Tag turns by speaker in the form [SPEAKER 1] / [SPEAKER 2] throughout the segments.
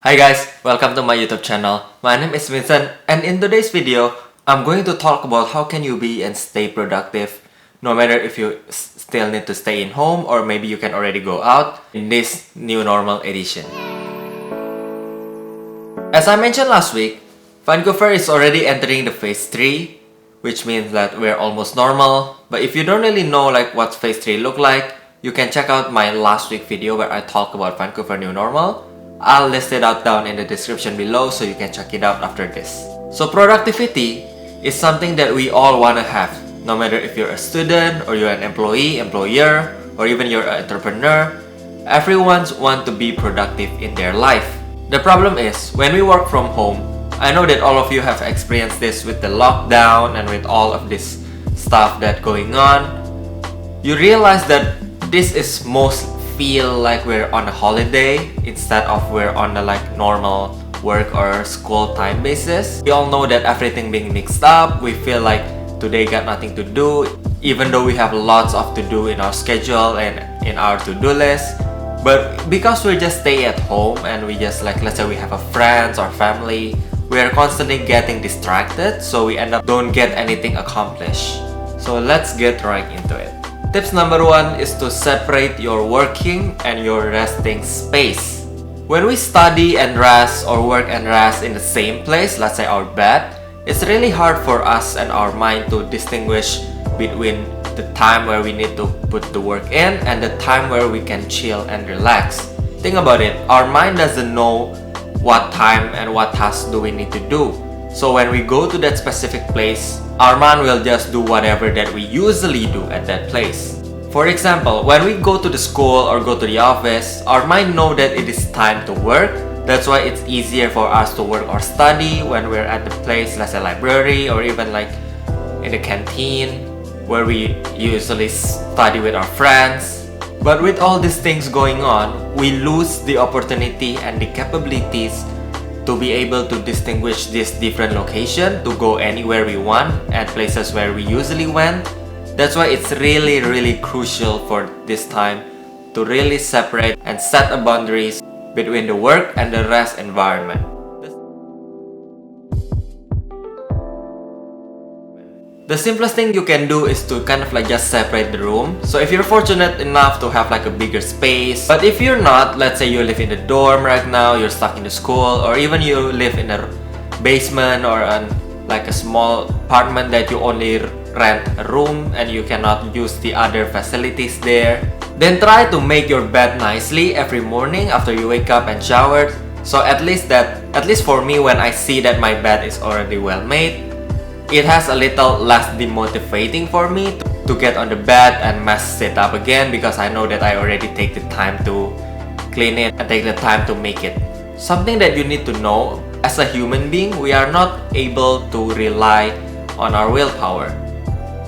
[SPEAKER 1] Hi guys, welcome to my YouTube channel. My name is Vincent, and in today's video, I'm going to talk about how can you be and stay productive no matter if you still need to stay in home or maybe you can already go out in this new normal edition. As I mentioned last week, Vancouver is already entering the phase 3, which means that we're almost normal. But if you don't really know what phase 3 look like, you can check out my last week video where I talk about Vancouver new normal. I'll list it out down in the description below so you can check it out after this. So productivity is something that we all want to have, no matter if you're a student or you're an employee, employer, or even you're an entrepreneur. Everyone wants to be productive in their life. The problem is, when we work from home, I know that all of you have experienced this with the lockdown and with all of this stuff that's going on. You realize that this is most feel like we're on a holiday instead of we're on a normal work or school time basis. We all know that everything being mixed up. We feel like today got nothing to do, even though we have lots of to do in our schedule and in our to-do list. But because we just stay at home and we just let's say we have a friends or family, we are constantly getting distracted, so we end up don't get anything accomplished. So let's get right into it. Tips number 1 is to separate your working and your resting space. When we study and rest or work and rest in the same place, let's say our bed, it's really hard for us and our mind to distinguish between the time where we need to put the work in and the time where we can chill and relax. Think about it, our mind doesn't know what time and what task do we need to do. So when we go to that specific place, our mind will just do whatever that we usually do at that place. For example, when we go to the school or go to the office, our mind know that it is time to work. That's why it's easier for us to work or study when we're at the place, let's say library or even in the canteen where we usually study with our friends. But with all these things going on, we lose the opportunity and the capabilities to be able to distinguish this different location, to go anywhere we want and places where we usually went. That's why it's really crucial for this time to really separate and set a boundaries between the work and the rest environment. The simplest thing you can do is to just separate the room. So if you're fortunate enough to have a bigger space, but if you're not, let's say you live in the dorm right now, you're stuck in the school, or even you live in a basement or a small apartment that you only rent a room and you cannot use the other facilities there, then try to make your bed nicely every morning after you wake up and shower. So at least for me, when I see that my bed is already well made, it has a little less demotivating for me to get on the bed and mess it up again, because I know that I already take the time to clean it and take the time to make it. Something that you need to know, as a human being, we are not able to rely on our willpower.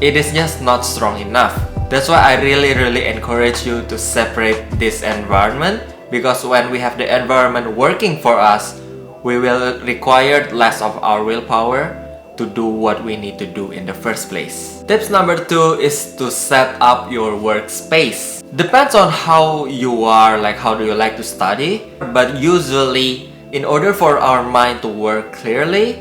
[SPEAKER 1] It is just not strong enough. That's why I really encourage you to separate this environment, because when we have the environment working for us, we will require less of our willpower to do what we need to do in the first place. Tips number 2 is to set up your workspace. Depends on how you are, how do you like to study, but usually in order for our mind to work clearly,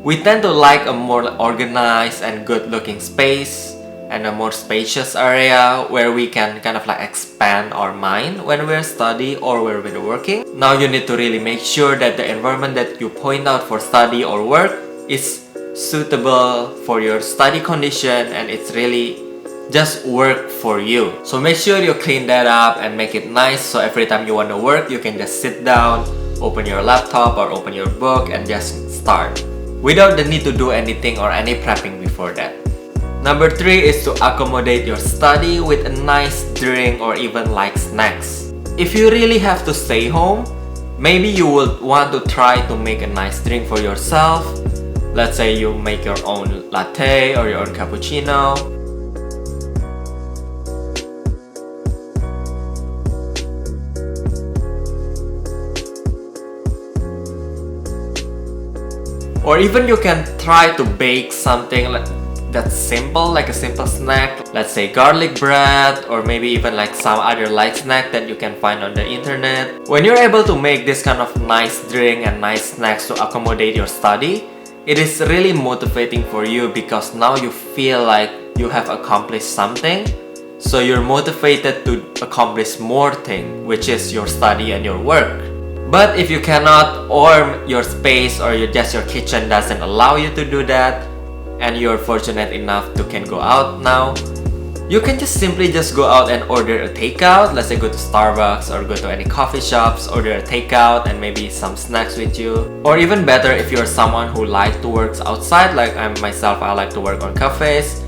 [SPEAKER 1] we tend to like a more organized and good looking space and a more spacious area where we can expand our mind when we're studying or when we're working. Now you need to really make sure that the environment that you point out for study or work is suitable for your study condition and it's really just work for you. So make sure you clean that up and make it nice, so every time you want to work, you can just sit down, open your laptop or open your book and just start without the need to do anything or any prepping before that. Number 3 is to accommodate your study with a nice drink or even snacks. If you really have to stay home, maybe you would want to try to make a nice drink for yourself. Let's say you make your own latte or your own cappuccino. Or even you can try to bake something that's simple, like a simple snack, let's say garlic bread, or maybe even like some other light snack that you can find on the internet. When you're able to make this kind of nice drink and nice snacks to accommodate your study, it is really motivating for you because now you feel like you have accomplished something. So you're motivated to accomplish more thing, which is your study and your work. But if you cannot, or your space or your kitchen doesn't allow you to do that, and you're fortunate enough to can go out now, you can simply go out and order a takeout. Let's say go to Starbucks or go to any coffee shops, order a takeout and maybe some snacks with you. Or even better, if you're someone who likes to work outside, like I like to work on cafes,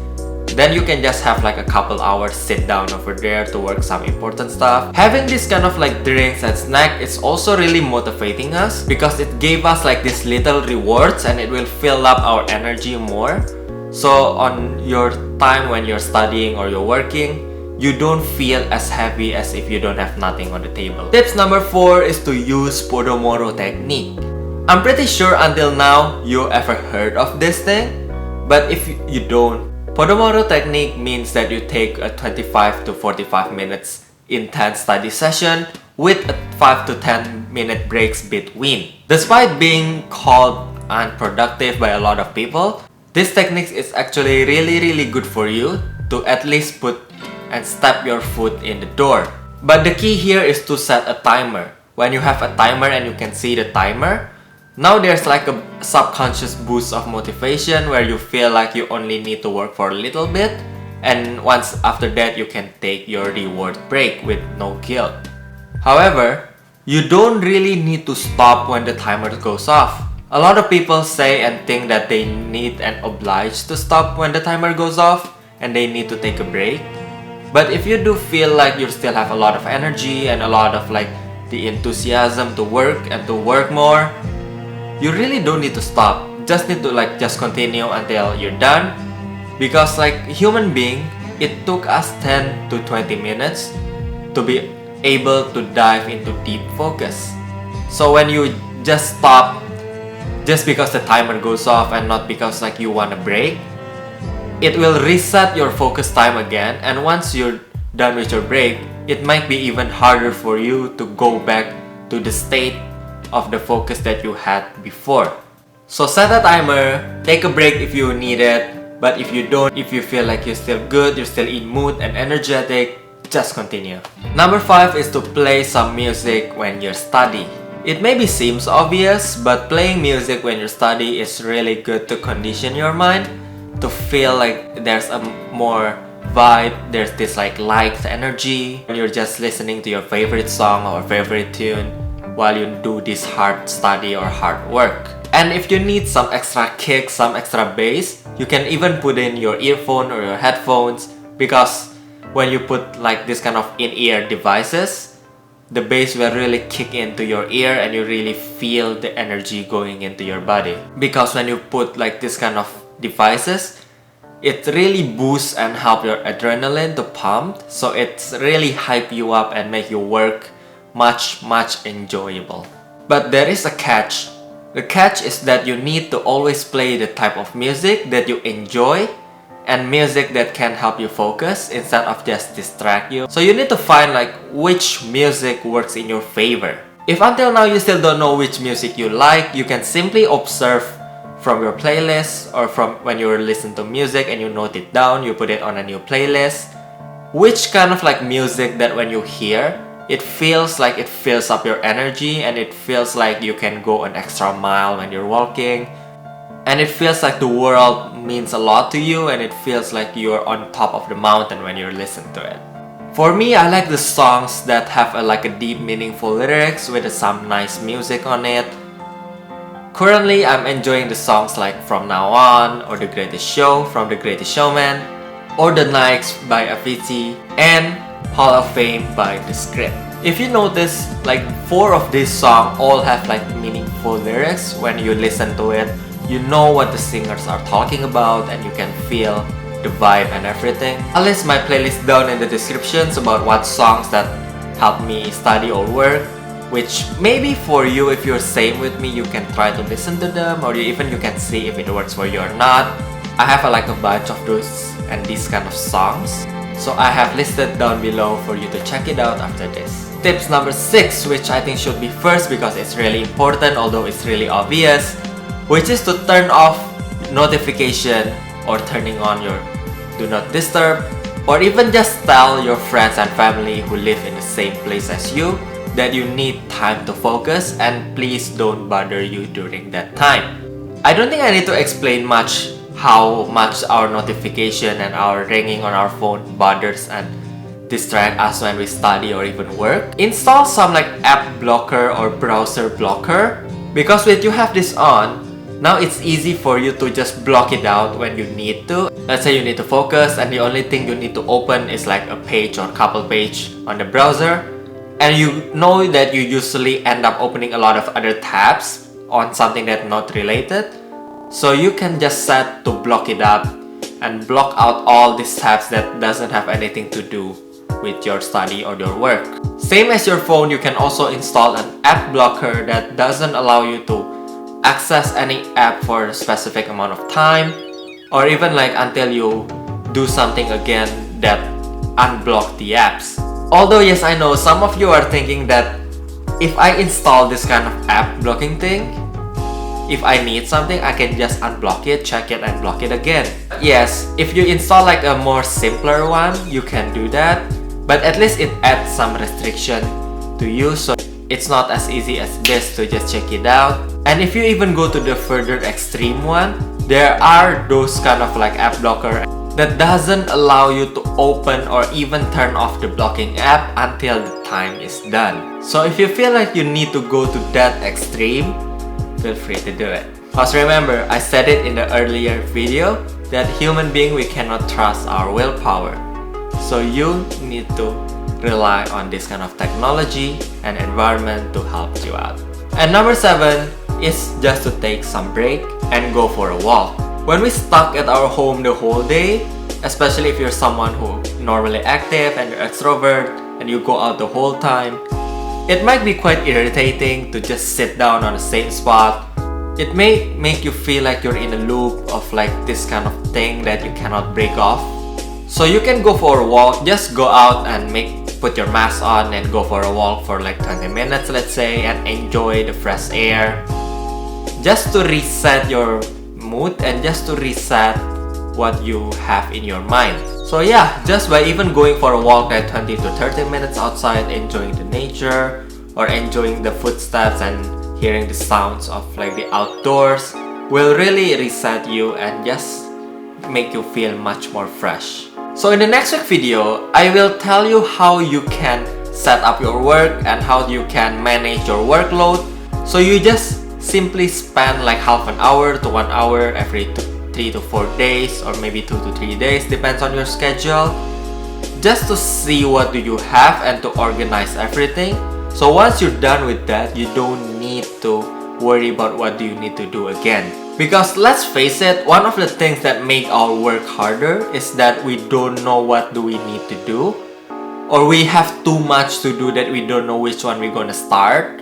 [SPEAKER 1] then you can just have like a couple hours sit down over there to work some important stuff. Having this kind of like drinks and snack is also really motivating us because it gave us like these little rewards and it will fill up our energy more. So on your time when you're studying or you're working, you don't feel as heavy as if you don't have nothing on the table. Tips number 4 is to use Podomortal Technique. I'm pretty sure until now you ever heard of this thing, but if you don't, Podomortal Technique means that you take a 25 to 45 minutes intense study session with a 5 to 10 minute breaks between. Despite being called unproductive by a lot of people, this technique is actually really good for you to at least put and step your foot in the door. But the key here is to set a timer. When you have a timer and you can see the timer, now there's like a subconscious boost of motivation where you feel like you only need to work for a little bit, and once after that you can take your reward break with no guilt. However, you don't really need to stop when the timer goes off. A lot of people say and think that they need and obliged to stop when the timer goes off and they need to take a break. But if you do feel like you still have a lot of energy and a lot of like the enthusiasm to work and to work more, you really don't need to stop. Just need to just continue until you're done. Because like human being, it took us 10 to 20 minutes to be able to dive into deep focus. So when you just stop just because the timer goes off and not because like you want a break, it will reset your focus time again, and once you're done with your break, it might be even harder for you to go back to the state of the focus that you had before. So set a timer, take a break if you need it, but if you don't, if you feel like you're still good, you're still in mood and energetic, just continue. Number 5 is to play some music when you study. It maybe seems obvious, but playing music when you study is really good to condition your mind to feel like there's a more vibe, there's this like light energy when you're just listening to your favorite song or favorite tune while you do this hard study or hard work. And if you need some extra kick, some extra bass, you can even put in your earphone or your headphones, because when you put like this kind of in-ear devices, the bass will really kick into your ear and you really feel the energy going into your body. Because when you put like this kind of devices, it really boosts and help your adrenaline to pump, so it's really hype you up and make your work much enjoyable. But there is a catch. The catch is that you need to always play the type of music that you enjoy and music that can help you focus instead of just distract you. So you need to find like which music works in your favor. If until now you still don't know which music you like, you can simply observe from your playlist, or from when you listen to music and you note it down, you put it on a new playlist, which kind of like music that when you hear, it feels like it fills up your energy and it feels like you can go an extra mile when you're walking, and it feels like the world means a lot to you and it feels like you're on top of the mountain when you listen to it. For me, I like the songs that have a deep meaningful lyrics with some nice music on it. Currently, I'm enjoying the songs like From Now On, or The Greatest Show from The Greatest Showman, or The Nikes by Avicii, and Hall of Fame by The Script. If you notice, like 4 of these songs all have like meaningful lyrics. When you listen to it, you know what the singers are talking about and you can feel the vibe and everything. I'll list my playlist down in the descriptions about what songs that help me study or work, which maybe for you, if you're same with me, you can try to listen to them, or you can see if it works for you or not. I have like a bunch of those and these kind of songs. So I have listed down below for you to check it out after this. Tips number 6, which I think should be first because it's really important, although it's really obvious, which is to turn off notification or turning on your do not disturb, or even just tell your friends and family who live in the same place as you that you need time to focus and please don't bother you during that time. I don't think I need to explain much how much our notification and our ringing on our phone bothers and distract us when we study or even work. Install some like app blocker or browser blocker, because when you have this on, now it's easy for you to just block it out when you need to. Let's say you need to focus and the only thing you need to open is like a page or couple page on the browser, and you know that you usually end up opening a lot of other tabs on something that's not related. So you can just set to block it up and block out all these tabs that doesn't have anything to do with your study or your work. Same as your phone, you can also install an app blocker that doesn't allow you to access any app for a specific amount of time, or even like until you do something again that unblock the apps. Although yes, I know some of you are thinking that if I install this kind of app blocking thing, if I need something, I can just unblock it, check it, and block it again. Yes, if you install like a more simpler one, you can do that, but at least it adds some restriction to you, so it's not as easy as this to just check it out. And if you even go to the further extreme one, there are those kind of like app blocker that doesn't allow you to open or even turn off the blocking app until the time is done. So if you feel like you need to go to that extreme, feel free to do it. Because remember, I said it in the earlier video that human being, we cannot trust our willpower. So you need to rely on this kind of technology and environment to help you out. And number 7 is just to take some break and go for a walk. When we stuck at our home the whole day, especially if you're someone who normally active and you're extrovert and you go out the whole time, it might be quite irritating to just sit down on the same spot. It may make you feel like you're in a loop of like this kind of thing that you cannot break off. So you can go for a walk, just go out and put your mask on and go for a walk for like 20 minutes, let's say, and enjoy the fresh air. Just to reset your mood and just to reset what you have in your mind. So yeah, just by even going for a walk like 20 to 30 minutes outside, enjoying the nature or enjoying the footsteps and hearing the sounds of like the outdoors will really reset you and just make you feel much more fresh. So in the next week video, I will tell you how you can set up your work and how you can manage your workload. So you just simply spend like half an hour to 1 hour every 3 to 4 days, or maybe 2 to 3 days, depends on your schedule, just to see what do you have and to organize everything. So once you're done with that, you don't need to worry about what do you need to do again. Because let's face it, one of the things that make our work harder is that we don't know what do we need to do, or we have too much to do that we don't know which one we're gonna start.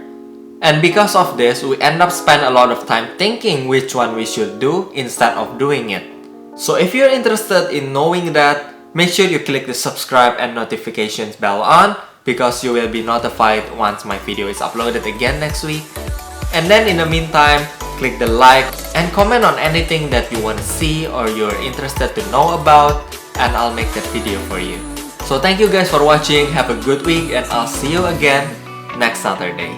[SPEAKER 1] And because of this, we end up spending a lot of time thinking which one we should do instead of doing it. So if you're interested in knowing that, make sure you click the subscribe and notifications bell on, because you will be notified once my video is uploaded again next week. And then in the meantime, click the like and comment on anything that you want to see or you're interested to know about, and I'll make that video for you. So thank you guys for watching, have a good week, and I'll see you again next Saturday.